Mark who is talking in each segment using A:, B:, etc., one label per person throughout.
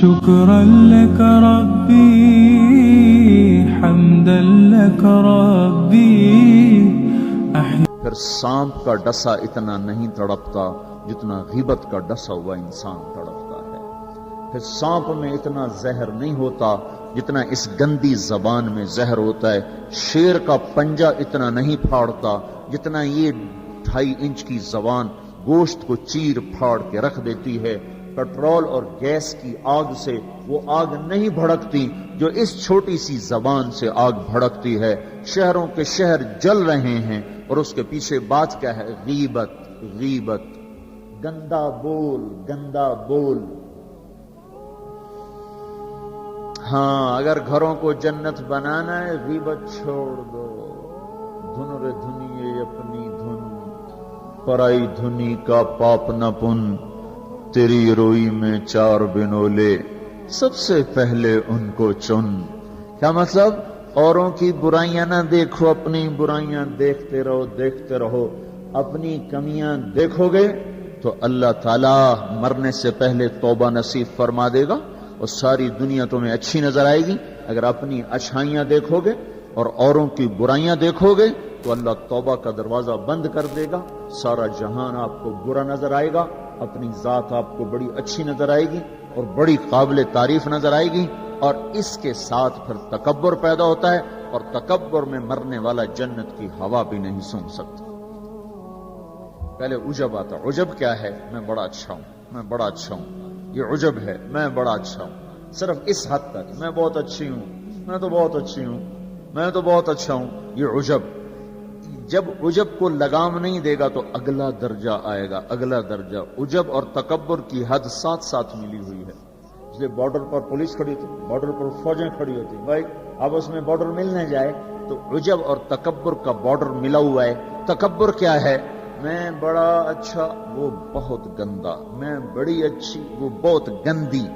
A: شكرا لك ربي حمدا لك ربي
B: پھر سانپ کا ڈسا اتنا نہیں تڑپتا جتنا غیبت کا ڈسا ہوا انسان تڑپتا ہے. پھر سانپ میں اتنا زہر نہیں ہوتا جتنا اس گندی زبان میں زہر ہوتا ہے. شیر کا پنجہ اتنا نہیں پھاڑتا جتنا یہ 2.5 انچ کی زبان گوشت کو چیر پھاڑ کے رکھ دیتی ہے. پٹرول اور گیس کی آگ سے وہ آگ نہیں بھڑکتی جو اس چھوٹی سی زبان سے آگ بھڑکتی ہے. شہروں کے شہر جل رہے ہیں اور اس کے پیچھے بات کیا ہے؟ غیبت. غیبت، گندا بول، گندا بول. ہاں، اگر گھروں کو جنت بنانا ہے غیبت چھوڑ دو. دھن رے دھنیے اپنی دھن، پرائی دھنی کا پاپ نہ پن. تیری روئی میں 4 بنولے، سب سے پہلے ان کو چن. کیا مطلب؟ اوروں کی برائیاں نہ دیکھو، اپنی برائیاں دیکھتے رہو، دیکھتے رہو. اپنی کمیاں دیکھو گے تو اللہ تعالیٰ مرنے سے پہلے توبہ نصیب فرما دے گا اور ساری دنیا تمہیں اچھی نظر آئے گی. اگر اپنی اچھائیاں دیکھو گے اور اوروں کی برائیاں دیکھو گے تو اللہ توبہ کا دروازہ بند کر دے گا. سارا جہان آپ کو برا نظر آئے گا، اپنی ذات آپ کو بڑی اچھی نظر آئے گی اور بڑی قابل تعریف نظر آئے گی. اور اس کے ساتھ پھر تکبر پیدا ہوتا ہے اور تکبر میں مرنے والا جنت کی ہوا بھی نہیں سونگ سکتا. پہلے عجب آتا. عجب کیا ہے؟ میں بڑا اچھا ہوں، میں بڑا اچھا ہوں. یہ عجب ہے، میں بڑا اچھا ہوں. صرف اس حد تک میں بہت اچھی ہوں، میں تو بہت اچھی ہوں، میں تو بہت اچھا ہوں. یہ عجب. جب عجب کو لگام نہیں دے گا تو اگلا درجہ آئے گا، اگلا درجہ. عجب اور تکبر کی حد ساتھ ساتھ ملی ہوئی ہے. اس لیے بارڈر پر پولیس کھڑی ہوتی، بارڈر پر فوجیں کھڑی ہوتی. بھائی آپس میں بارڈر ملنے جائے تو عجب اور تکبر کا بارڈر ملا ہوا ہے. تکبر کیا ہے؟ میں بڑا اچھا، وہ بہت گندا. میں بڑی اچھی، وہ بہت گندی.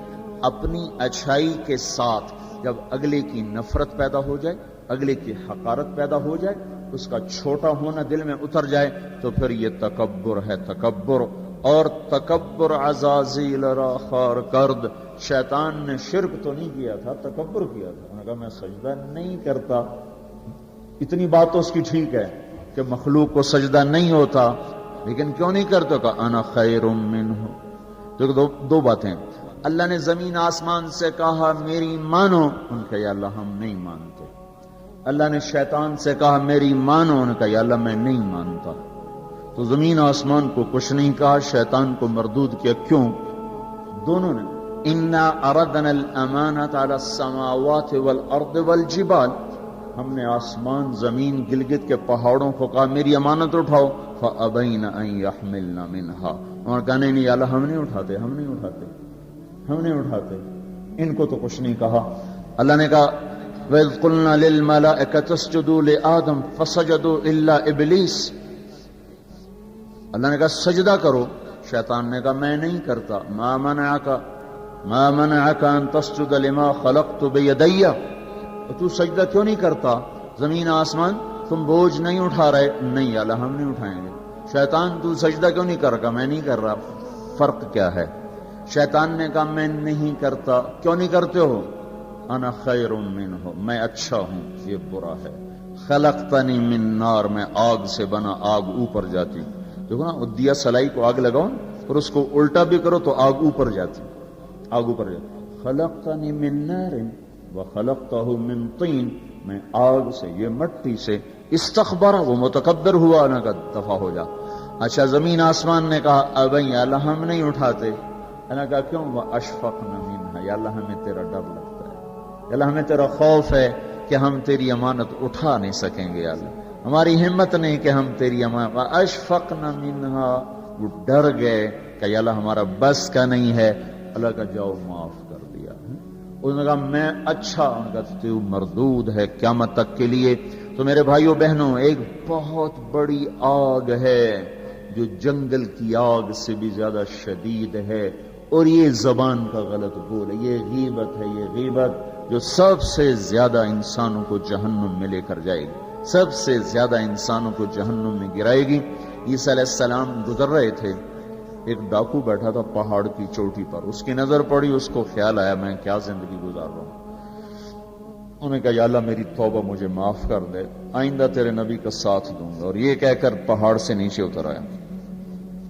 B: اپنی اچھائی کے ساتھ جب اگلے کی نفرت پیدا ہو جائے، اگلے کی حقارت پیدا ہو جائے، اس کا چھوٹا ہونا دل میں اتر جائے تو پھر یہ تکبر ہے. تکبر. اور تکبر عزازیل را خار کرد. شیطان نے شرک تو نہیں کیا تھا، تکبر کیا تھا. انہوں نے کہا میں سجدہ نہیں کرتا. اتنی بات تو اس کی ٹھیک ہے کہ مخلوق کو سجدہ نہیں ہوتا، لیکن کیوں نہیں کرتا؟ کہ انا خیر منہ. تو دو باتیں. اللہ نے زمین آسمان سے کہا میری مانو، ان کا یا اللہ ہم نہیں مانتے. اللہ نے شیطان سے کہا میری مانو، ان کا یا اللہ میں نہیں مانتا. تو زمین آسمان کو کچھ نہیں کہا، شیطان کو مردود کیا. کیوں؟ دونوں نے. انا اردنا الامانۃ علی السماوات والارض والجبال. ہم نے آسمان، زمین، گلگت کے پہاڑوں کو کہا میری امانت اٹھاؤ. فابین ان یحملن منها. اور کہنے نہیں اللہ ہم نہیں اٹھاتے، ہم نہیں اٹھاتے، ہم نہیں اٹھاتے. ان کو تو کچھ نہیں کہا. اللہ نے کہا وَإِذْ قُلْنَا لِلْمَلَائِكَةِ اسْجُدُوا لِآدَمَ فَسَجَدُوا إِلَّا إِبْلِيسَ. اللہ نے کہا سجدہ کرو. شیطان نے کہا میں نہیں کرتا. مَا مَنَعَكَ أَن تَسْجُدَ لِمَا خَلَقْتُ بِيَدَيَّ. تو سجدہ کیوں نہیں کرتا؟ زمین آسمان تم بوجھ نہیں اٹھا رہے. نہیں اللہ ہم نہیں اٹھائیں گے. شیطان تو سجدہ کیوں نہیں کر رہا؟ میں نہیں کر رہا. فرق کیا ہے؟ شیطان نے کہا میں نہیں کرتا. کیوں نہیں کرتے ہو؟ انا خیر منہ، میں اچھا ہوں، یہ برا ہے. خلقتنی من نار، میں آگ سے بنا، آگ اوپر جاتی. دیکھو نا، دیا سلائی کو آگ لگاؤ اور اس کو الٹا بھی کرو تو آگ اوپر جاتی، آگ اوپر جاتی. خلقتنی من نار وخلقتہ من طین. میں آگ سے، یہ مٹی سے. استخبر، وہ متکبر ہوا. نہ کہ دفع ہو جا. اچھا زمین آسمان نے کہا اب یا اللہ ہم نہیں اٹھاتے. اللہ کہا کیوں؟ واشفقنا منها. یا اللہ ہمیں تیرا ڈر لگتا ہے، یا اللہ ہمیں تیرا خوف ہے کہ ہم تیری امانت اٹھا نہیں سکیں گے. یا اللہ ہماری ہمت نہیں کہ ہم تیری امانت. واشفقنا منها، وہ ڈر گئے کہ یا اللہ ہمارا بس کا نہیں ہے. اللہ کا جاؤ معاف کر دیا. انہوں نے کہا میں اچھا. ان کا تو مردود ہے قیامت تک کے لیے. تو میرے بھائیوں بہنوں، ایک بہت بڑی آگ ہے جو جنگل کی آگ سے بھی زیادہ شدید ہے، اور یہ زبان کا غلط بول ہے. یہ غیبت ہے. یہ غیبت جو سب سے زیادہ انسانوں کو جہنم میں لے کر جائے گی، سب سے زیادہ انسانوں کو جہنم میں گرائے گی. عیسیٰ علیہ السلام گزر رہے تھے ایک ڈاکو بیٹھا تھا پہاڑ کی چوٹی پر، اس کی نظر پڑی، اس کو خیال آیا میں کیا زندگی گزار رہا ہوں۔ انہوں نے کہا یا اللہ میری توبہ مجھے معاف کر دے، آئندہ تیرے نبی کا ساتھ دوں گا، اور یہ کہہ کر پہاڑ سے نیچے اتر آیا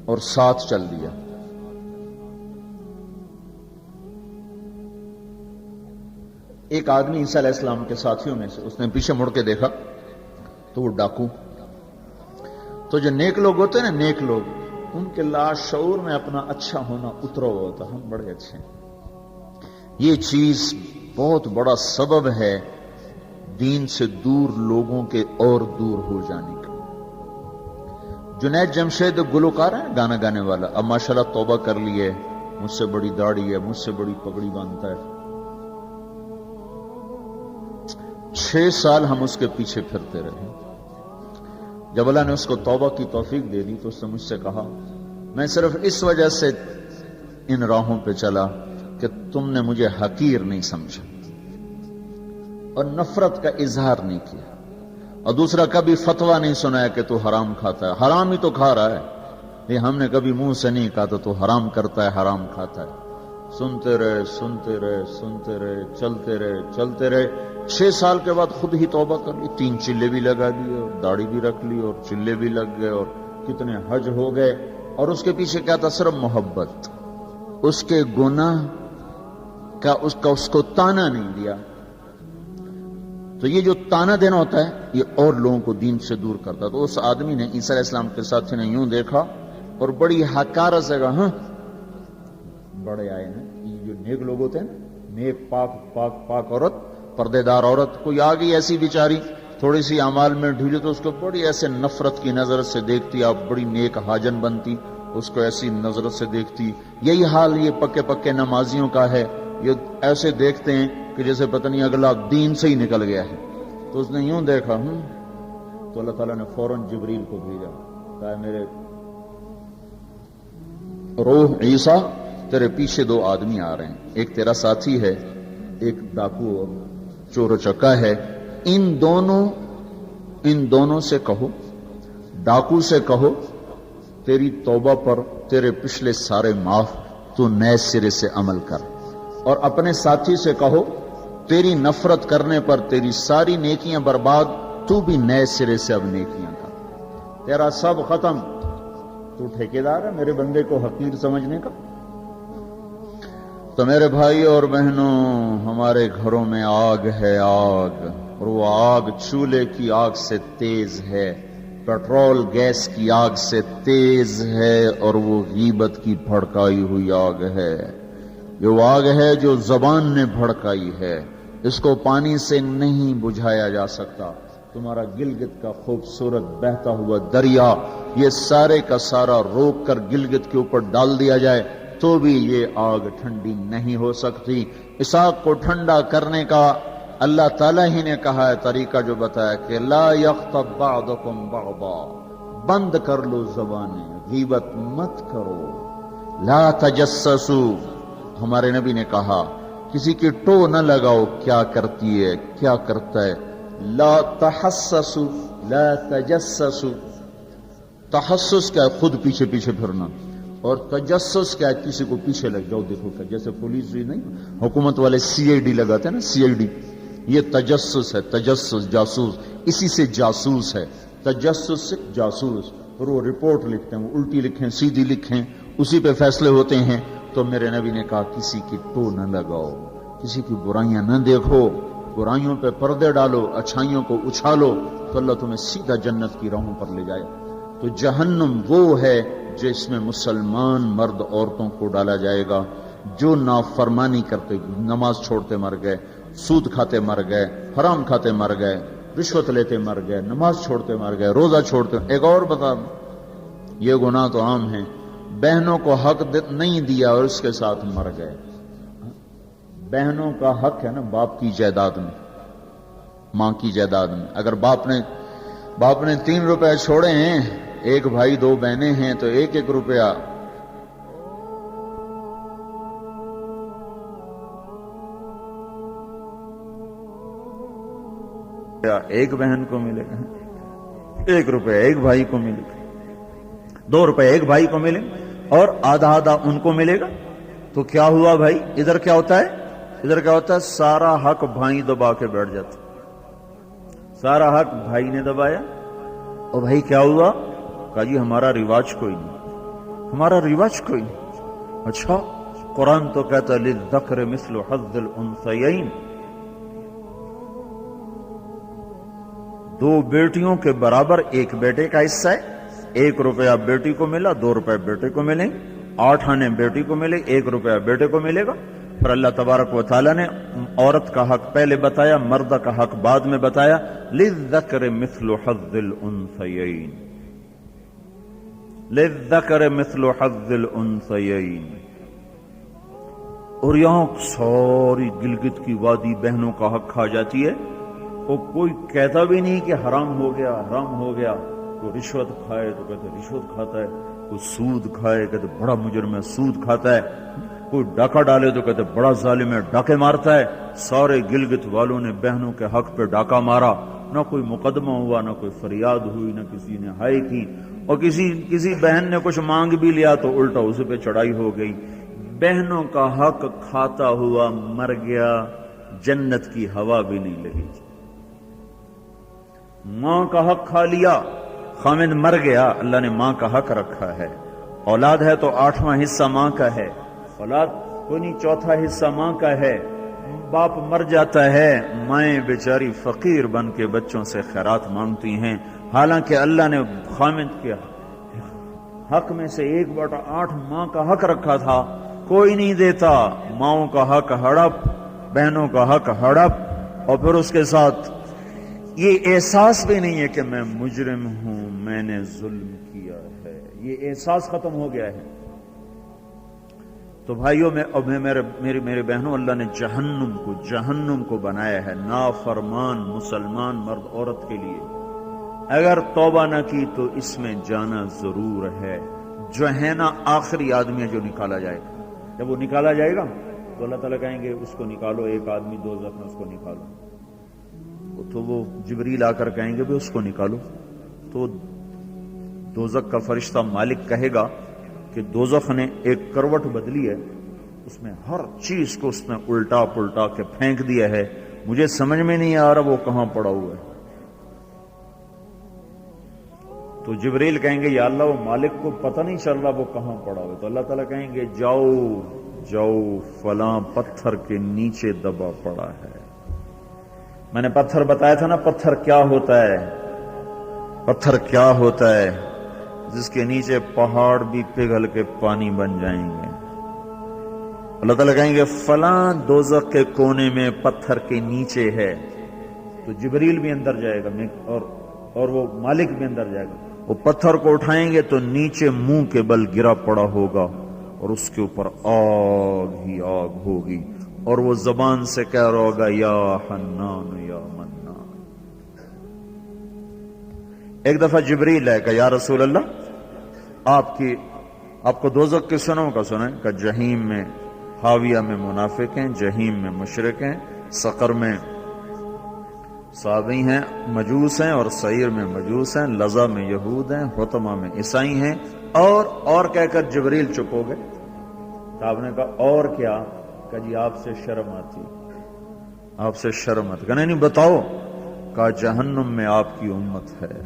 B: اور ساتھ چل دیا۔ ایک آدمی عیسیٰ علیہ السلام کے ساتھیوں میں سے، اس نے پیچھے مڑ کے دیکھا تو وہ ڈاکو، تو جو نیک لوگ ہوتے ہیں نا، نیک لوگ، ان کے لاشعور میں اپنا اچھا ہونا اترا ہوا ہوتا، ہم بڑے اچھے ہیں۔ یہ چیز بہت بڑا سبب ہے دین سے دور لوگوں کے اور دور ہو جانے کا۔ جنید جمشید گلوکار ہے، گانا گانے والا، اب ماشاءاللہ توبہ کر لی ہے، مجھ سے بڑی داڑھی ہے، مجھ سے بڑی پگڑی باندھتا ہے۔ 6 سال ہم اس کے پیچھے پھرتے رہے۔ جب اللہ نے اس کو توبہ کی توفیق دے دی تو اس نے مجھ سے کہا میں صرف اس وجہ سے ان راہوں پہ چلا کہ تم نے مجھے حقیر نہیں سمجھا اور نفرت کا اظہار نہیں کیا، اور دوسرا کبھی فتویٰ نہیں سنایا کہ تو حرام کھاتا ہے، حرام ہی تو کھا رہا ہے، یہ ہم نے کبھی منہ سے نہیں کہا تو حرام کرتا ہے، حرام کھاتا ہے۔ سنتے رہے سنتے رہے سنتے رہے، چلتے رہے چلتے رہے۔ 6 سال کے بعد خود ہی توبہ کر لی، 3 چلے بھی لگا دیے اور داڑھی بھی رکھ لی اور چلے بھی لگ گئے اور کتنے حج ہو گئے، اور اس کے پیچھے کیا تھا؟ صرف محبت۔ اس کے گناہ کا اس کو تانا نہیں دیا۔ تو یہ جو تانا دینا ہوتا ہے یہ اور لوگوں کو دین سے دور کرتا ہے۔ تو اس آدمی نے، عیسیٰ علیہ السلام کے ساتھی نے یوں دیکھا اور بڑی حقارت سے کہا ہاں بڑے آئے ہیں، یہ جو نیک لوگ ہوتے ہیں نا، نیک پاک پاک پاک عورت، پردے دار عورت، کوئی آ گئی ایسی بیچاری تھوڑی سی اعمال میں ڈھیلی تو اس کو بڑی ایسے نفرت کی نظر سے دیکھتی، آپ بڑی نیک حاجن بنتی، اس کو ایسی نظر سے دیکھتی۔ یہی حال یہ پکے پکے نمازیوں کا ہے، یہ ایسے دیکھتے ہیں کہ جیسے پتہ نہیں اگلا دین سے ہی نکل گیا ہے۔ تو اس نے یوں دیکھا تو اللہ تعالیٰ نے فوراً جبریل کو بھیجا، کہا میرے روح عیسیٰ تیرے پیچھے 2 آدمی آ رہے ہیں، ایک تیرا ساتھی ہے، ایک ڈاکو اور چور و چکا ہے، ان دونوں سے کہو، ڈاکو سے کہو تیری توبہ پر تیرے پچھلے سارے معاف، تو نئے سرے سے عمل کر، اور اپنے ساتھی سے کہو تیری نفرت کرنے پر تیری ساری نیکیاں برباد، تو بھی نئے سرے سے اب نیکیاں کر، تیرا سب ختم، تو ٹھیکیدار ہے میرے بندے کو حقیر سمجھنے کا۔ تو میرے بھائی اور بہنوں، ہمارے گھروں میں آگ ہے، آگ، اور وہ آگ چولہے کی آگ سے تیز ہے، پیٹرول گیس کی آگ سے تیز ہے، اور وہ غیبت کی بھڑکائی ہوئی آگ ہے۔ یہ وہ آگ ہے جو زبان نے بھڑکائی ہے، اس کو پانی سے نہیں بجھایا جا سکتا۔ تمہارا گلگت کا خوبصورت بہتا ہوا دریا، یہ سارے کا سارا روک کر گلگت کے اوپر ڈال دیا جائے تو بھی یہ آگ ٹھنڈی نہیں ہو سکتی۔ اس آگ کو ٹھنڈا کرنے کا اللہ تعالیٰ ہی نے کہا ہے طریقہ، جو بتایا کہ لا یغتب بعضکم بعضا، بند کر لو زبانیں، غیبت مت کرو، لا تجسسوا، ہمارے نبی نے کہا کسی کی ٹو نہ لگاؤ، کیا کرتی ہے کیا کرتا ہے، لا تحسسوا لا تجسسوا، تحسس کیا ہے؟ خود پیچھے پیچھے پھرنا، اور تجسس کیا ہے؟ کسی کو پیچھے لگ جاؤ، دیکھو کیا، جیسے پولیس نہیں، حکومت والے CID لگاتے ہیں نا، CID، یہ تجسس ہے، تجسس، جاسوس، اسی سے جاسوس ہے، تجسس سے جاسوس، اور وہ رپورٹ لکھتے ہیں، وہ الٹی لکھیں سیدھی لکھیں، اسی پہ فیصلے ہوتے ہیں۔ تو میرے نبی نے کہا کسی کی ٹو نہ لگاؤ، کسی کی برائیاں نہ دیکھو، برائیوں پہ پردے ڈالو، اچھائیوں کو اچھالو، تو اللہ تمہیں سیدھا جنت کی راہوں پر لے جائے۔ تو جہنم وہ ہے جس میں مسلمان مرد عورتوں کو ڈالا جائے گا جو نافرمانی کرتے، نماز چھوڑتے مر گئے، سود کھاتے مر گئے، حرام کھاتے مر گئے، رشوت لیتے مر گئے، نماز چھوڑتے مر گئے، روزہ چھوڑتے۔ ایک اور بتا، یہ گناہ تو عام ہیں، بہنوں کو حق نہیں دیا اور اس کے ساتھ مر گئے۔ بہنوں کا حق ہے نا باپ کی جائیداد میں، ماں کی جائیداد میں۔ اگر باپ نے 3 روپے چھوڑے ہیں، ایک بھائی 2 بہنیں ہیں، تو 1-1 روپیہ ایک بہن کو ملے گا، 1 روپے ایک بھائی کو ملے گا، 2 روپے ایک بھائی کو ملے، اور آدھا آدھا ان کو ملے گا. تو کیا ہوا بھائی؟ ادھر کیا ہوتا ہے؟ ادھر کیا ہوتا ہے؟ سارا حق بھائی دبا کے بیٹھ جاتا. سارا حق بھائی نے دبایا. اور بھائی کیا ہوا؟ کہا جی ہمارا رواج کوئی نہیں، ہمارا رواج کوئی نہیں. اچھا قرآن تو کہتا ہے للذکر مثل حظ الانثیین، دو بیٹیوں کے برابر ایک بیٹے کا حصہ ہے. 1 روپیہ بیٹی کو ملا، 2 روپے بیٹے کو ملیں. 8 آنے بیٹی کو ملے، 1 روپیہ بیٹے کو ملے گا. پھر اللہ تبارک و تعالیٰ نے عورت کا حق پہلے بتایا، مرد کا حق بعد میں بتایا. للذکر مثل حظ الانثیین، للذکر مثل حظ الانثیین. اور یہاں ساری گلگت کی وادی بہنوں کا حق کھا جاتی ہے. اور کوئی کہتا بھی نہیں کہ حرام ہو گیا، حرام ہو گیا. کوئی رشوت کھائے تو کہتے رشوت کھاتا ہے، کوئی سود کھائے کہتے بڑا مجرم ہے سود کھاتا ہے، کوئی ڈاکہ ڈالے تو کہتے بڑا ظالم ہے ڈاکے مارتا ہے. سارے گلگت والوں نے بہنوں کے حق پہ ڈاکہ مارا. نہ کوئی مقدمہ ہوا، نہ کوئی فریاد ہوئی، نہ کسی نے ہائے کی. اور کسی بہن نے کچھ مانگ بھی لیا تو الٹا اس پہ چڑھائی ہو گئی. بہنوں کا حق کھاتا ہوا مر گیا، جنت کی ہوا بھی نہیں لگی. ماں کا حق کھا لیا، خامد مر گیا، اللہ نے ماں کا حق رکھا ہے. اولاد ہے تو 8واں حصہ ماں کا ہے. اولاد کوئی نہیں، 4تھا حصہ ماں کا ہے. باپ مر جاتا ہے، مائیں بیچاری فقیر بن کے بچوں سے خیرات مانگتی ہیں. حالانکہ اللہ نے خامد کے حق میں سے 1/8 ماں کا حق رکھا تھا، کوئی نہیں دیتا. ماؤں کا حق ہڑپ، بہنوں کا حق ہڑپ. اور پھر اس کے ساتھ یہ احساس بھی نہیں ہے کہ میں مجرم ہوں، میں نے ظلم کیا ہے. یہ احساس ختم ہو گیا ہے. تو بھائیوں میرے بہنوں، اللہ نے جہنم کو بنایا ہے نافرمان مسلمان مرد عورت کے لیے. اگر توبہ نہ کی تو اس میں جانا ضرور ہے. جو ہے نا آخری آدمی ہے جو نکالا جائے گا. جب وہ نکالا جائے گا تو اللہ تعالیٰ کہیں گے اس کو نکالو، ایک آدمی دوزخ میں، اس کو نکالو. تو وہ جبریل آ کر کہیں گے بھی اس کو نکالو. تو دوزخ کا فرشتہ مالک کہے گا کہ دوزخ نے ایک کروٹ بدلی ہے، اس میں ہر چیز کو اس نے الٹا پلٹا کے پھینک دیا ہے، مجھے سمجھ میں نہیں آ رہا وہ کہاں پڑا ہوا ہے. تو جبریل کہیں گے یا اللہ وہ مالک کو پتہ نہیں چل رہا وہ کہاں پڑا ہوا ہے. تو اللہ تعالیٰ کہیں گے جاؤ فلاں پتھر کے نیچے دبا پڑا ہے. میں نے پتھر بتایا تھا نا، پتھر کیا ہوتا ہے؟ پتھر کیا ہوتا ہے؟ جس کے نیچے پہاڑ بھی پگھل کے پانی بن جائیں گے. اللہ تعالیٰ کہیں گے فلاں دوزخ کے کونے میں پتھر کے نیچے ہے. تو جبریل بھی اندر جائے گا اور وہ مالک بھی اندر جائے گا. وہ پتھر کو اٹھائیں گے تو نیچے منہ کے بل گرا پڑا ہوگا اور اس کے اوپر آگ ہی آگ ہوگی. اور وہ زبان سے کہہ رہا ہوگا یا حنان یا منان. ایک دفعہ جبریل ہے کہ یا رسول اللہ آپ کو دوزخ کے سنوں کا سنیں کہ جہیم میں حاویہ میں منافق ہیں، جہیم میں مشرک ہیں، سقر میں صابئی ہیں، مجوس ہیں، اور سعیر میں مجوس ہیں، لظہ میں یہود ہیں، حطمہ میں عیسائی ہیں. اور کہہ کر جبریل چپ ہو گئے. تو آپ نے کہا اور کیا؟ کہ جی آپ سے شرم آتی، آپ سے شرم آتی. کہ نہیں بتاؤ. کہا جہنم میں آپ کی امت ہے،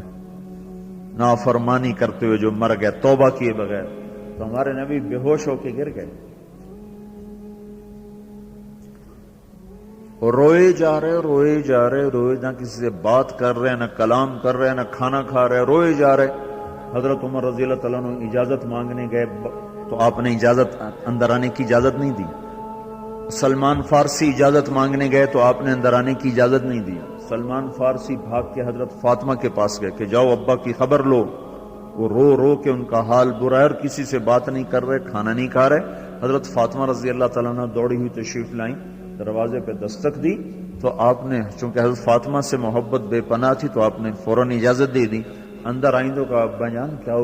B: نافرمانی کرتے ہوئے جو مر گئے توبہ کیے بغیر. تو ہمارے نبی بے ہوش ہو کے گر گئے اور روئے جا رہے، نہ کسی سے بات کر رہے، نہ کلام کر رہے، نہ کھانا کھا رہے، روئے جا رہے. حضرت عمر رضی اللہ تعالیٰ عنہ اجازت مانگنے گئے تو آپ نے اندر آنے کی اجازت نہیں دی. سلمان فارسی اجازت مانگنے گئے تو آپ نے اندر آنے کی اجازت نہیں دی. سلمان فارسی بھاگ کے حضرت فاطمہ کے پاس گئے کہ جاؤ ابا کی خبر لو. وہ رو کے ان کا حال برا ہے اور کسی سے بات نہیں کر رہے، کھانا نہیں کھا رہے. حضرت فاطمہ رضی اللہ تعالیٰ عنہ دوڑی ہوئی تشریف لائیں، دروازے پہ دستک دی تو آپ نے، چونکہ حضرت فاطمہ سے محبت بے پناہ تھی، تو آپ نے فوراً اجازت دے دی. اندر آئیں تو کہا ابا جان کیا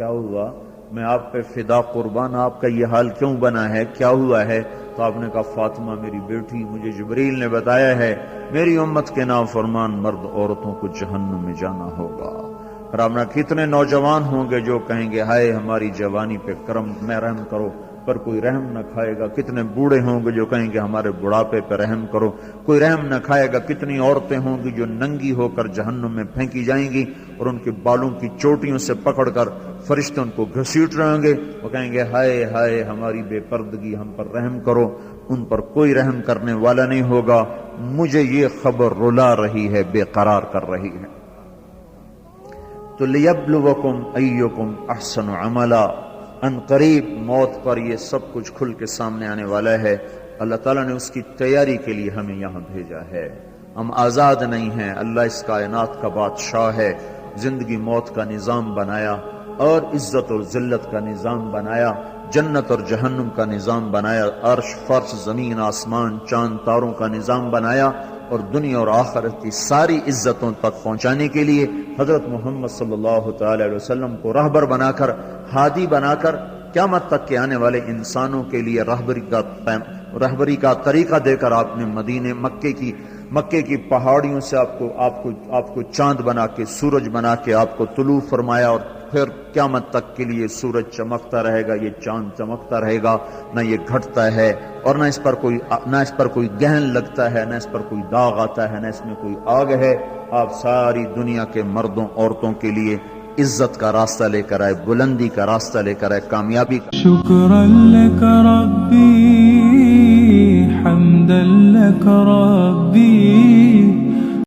B: ہوا؟ میں آپ پہ فدا قربان، آپ کا یہ حال کیوں بنا ہے؟ کیا ہوا ہے؟ تو آپ نے کہا فاطمہ میری بیٹی، مجھے جبریل نے بتایا ہے میری امت کے نافرمان مرد عورتوں کو جہنم میں جانا ہوگا. رامنا کتنے نوجوان ہوں گے جو کہیں گے ہائے ہماری جوانی پہ کرم میں رحم کرو، پر کوئی رحم نہ کھائے گا۔ کتنے بوڑھے ہوں گے جو کہیں گے ہمارے بڑھاپے پہ رحم کرو، کوئی رحم نہ کھائے گا۔ کتنی عورتیں ہوں گی جو ننگی ہو کر جہنم میں پھینکی جائیں گی اور ان کے بالوں کی چوٹیوں سے پکڑ کر فرشتے ان کو گھسیٹ رہے ہوں گے، وہ کہیں گے ہائے ہائے ہماری بے پردگی، ہم پر رحم کرو۔ ان پر کوئی رحم کرنے والا نہیں ہوگا۔ مجھے یہ خبر رلا رہی ہے، بے قرار کر رہی ہے۔ تو لیبلوکم ایکم احسن عملا، ان قریب موت پر یہ سب کچھ کھل کے سامنے آنے والا ہے۔ اللہ تعالیٰ نے اس کی تیاری کے لیے ہمیں یہاں بھیجا ہے۔ ہم آزاد نہیں ہیں، اللہ اس کائنات کا بادشاہ ہے، زندگی موت کا نظام بنایا اور عزت اور ذلت کا نظام بنایا، جنت اور جہنم کا نظام بنایا، عرش فرش زمین آسمان چاند تاروں کا نظام بنایا، اور دنیا اور آخرت کی ساری عزتوں تک پہنچانے کے لیے حضرت محمد صلی اللہ تعالی علیہ وسلم کو رہبر بنا کر، ہادی بنا کر، قیامت تک کے آنے والے انسانوں کے لیے رہبری کا طریقہ دے کر آپ نے مکے کی پہاڑیوں سے آپ کو چاند بنا کے، سورج بنا کے آپ کو طلوع فرمایا، اور پھر قیامت تک کے لیے سورج چمکتا رہے گا، یہ چاند چمکتا رہے گا، نہ یہ گھٹتا ہے اور نہ اس پر کوئی گہن لگتا ہے، نہ اس پر کوئی داغ آتا ہے، نہ اس میں کوئی آگ ہے۔ آپ ساری دنیا کے مردوں عورتوں کے لیے عزت کا راستہ لے کر آئے، بلندی کا راستہ لے کر آئے، کامیابی کا۔
A: شکرا لك ربي، حمدا لك ربي